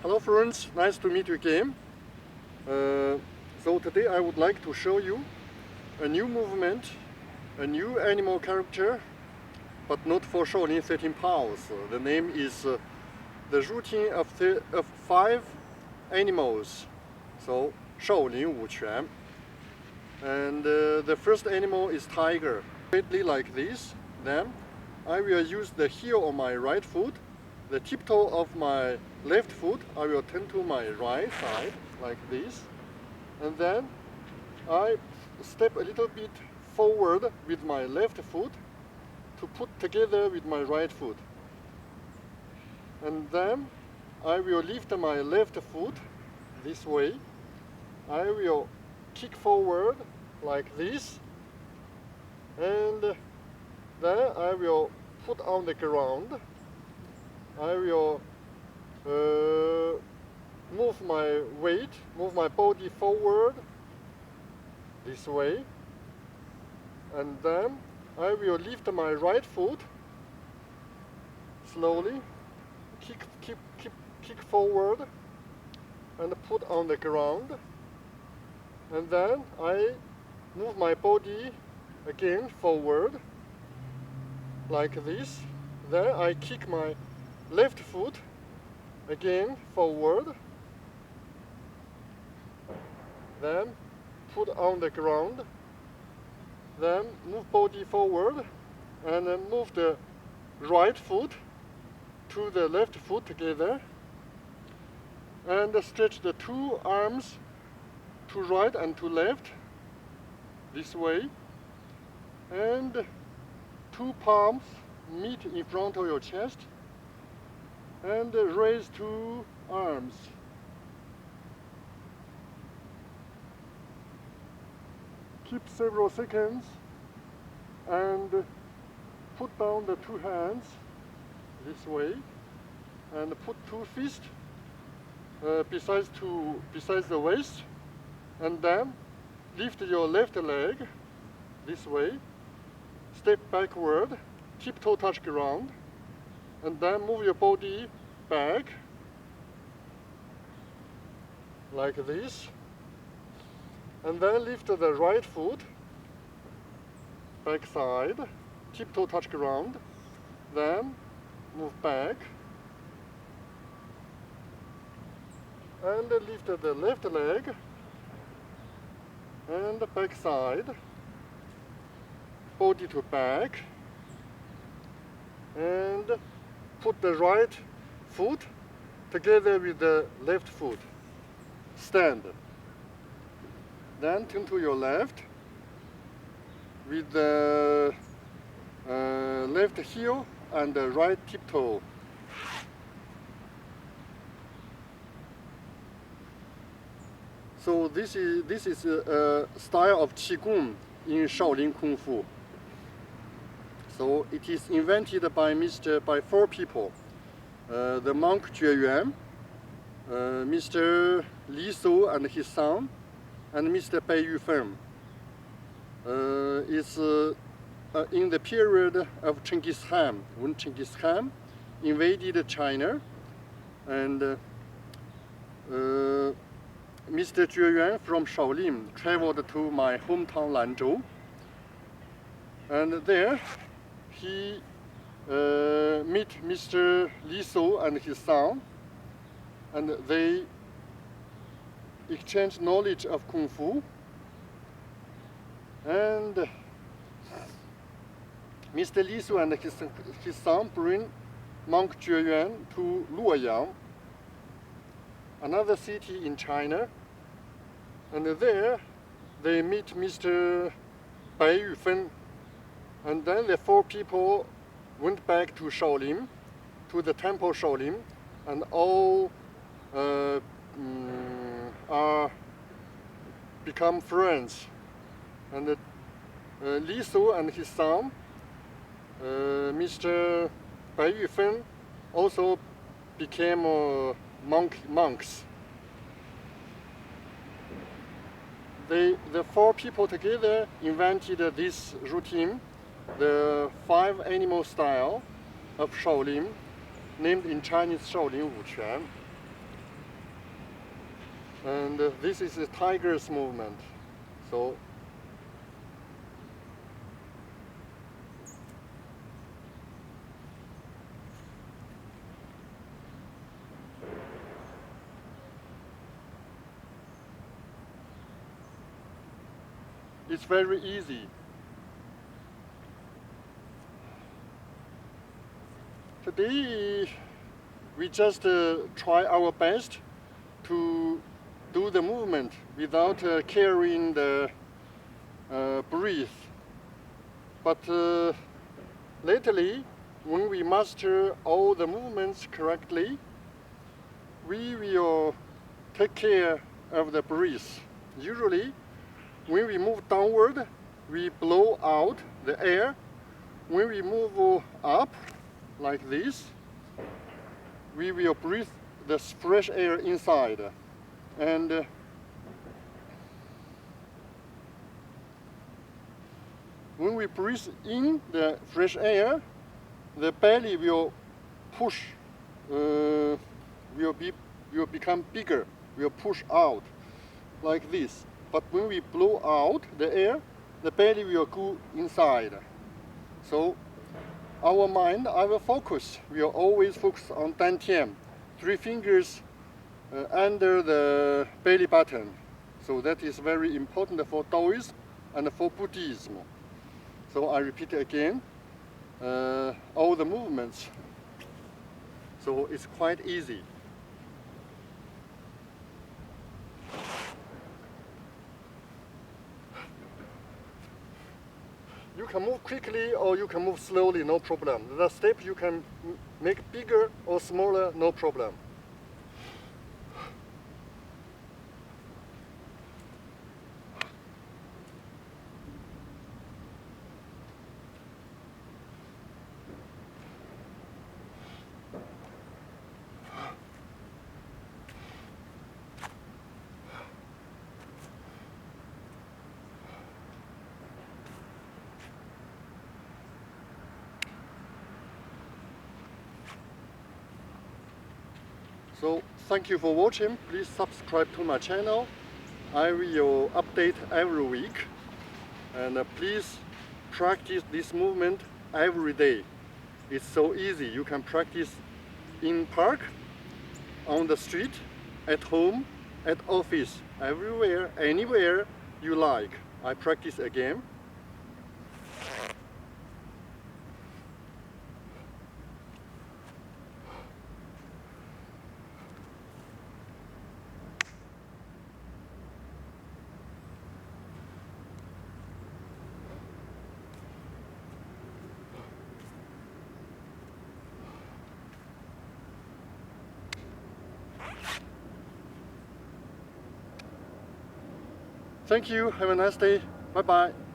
Hello friends, nice to meet you again. So today I would like to show you a new movement, a new animal character, but not for Shaolin 13 powers. The name is the routine of 5 animals. So Shaolin Wuquan. And the first animal is tiger. Greatly like this. Then I will use the heel of my right foot, the tiptoe of my left foot. I will turn to my right side like this, and then I step a little bit forward with my left foot to put together with my right foot, and then I will lift my left foot this way. I will kick forward like this, and then I will put on the ground. I will move my weight, move my body forward this way, and then I will lift my right foot slowly, kick forward, and put on the ground, and then I move my body again forward like this. Then I kick my left foot again forward, then put on the ground, then move body forward, and then move the right foot to the left foot together, and stretch the 2 arms to right and to left this way, and 2 palms meet in front of your chest, and raise 2 arms. Keep several seconds and put down the 2 hands this way, and put 2 fists besides the waist, and then lift your left leg this way, step backward, tiptoe touch ground, and then move your body back like this, and then lift the right foot back side, tiptoe touch ground, then move back, and lift the left leg and back side, body to back, and put the right foot together with the left foot. Stand. Then turn to your left with the left heel and the right tiptoe. So this is a style of Qigong in Shaolin Kung Fu. So it is invented by 4 people. The monk Jueyuan, Mr. Li Sou and his son, and Mr. Bai Yufeng. It's in the period of Genghis Khan, when Genghis Khan invaded China, and Mr. Jueyuan from Shaolin traveled to my hometown Lanzhou, and there he met Mr. Li Sou and his son, and they exchanged knowledge of Kung Fu. And Mr. Li Sou and his son bring monk Jueyuan to Luoyang, another city in China, and there they meet Mr. Bai Yufeng. And then the 4 people went back to Shaolin, to the temple Shaolin, and all are become friends. And Li Sou and his son, Mr. Bai Yufeng, also became monks. The 4 people together invented this routine, the 5 animal style of Shaolin, named in Chinese Shaolin Wuquan. And this is a tiger's movement. So it's very easy. Today we just try our best to do the movement without carrying the breath. But lately, when we master all the movements correctly, we will take care of the breath. Usually, when we move downward, we blow out the air. When we move up, like this, we will breathe the fresh air inside. And when we breathe in the fresh air, the belly will push, will become bigger, will push out like this. But when we blow out the air, the belly will go inside. So our mind, our focus, will always focus on dantian, 3 fingers under the belly button. So that is very important for Taoism and for Buddhism. So I repeat again, all the movements. So it's quite easy. You can move quickly or you can move slowly, no problem. The step you can make bigger or smaller, no problem. So thank you for watching. Please subscribe to my channel. I will update every week. And please practice this movement every day. It's so easy. You can practice in park, on the street, at home, at office, everywhere, anywhere you like. I practice again. Thank you. Have a nice day. Bye-bye.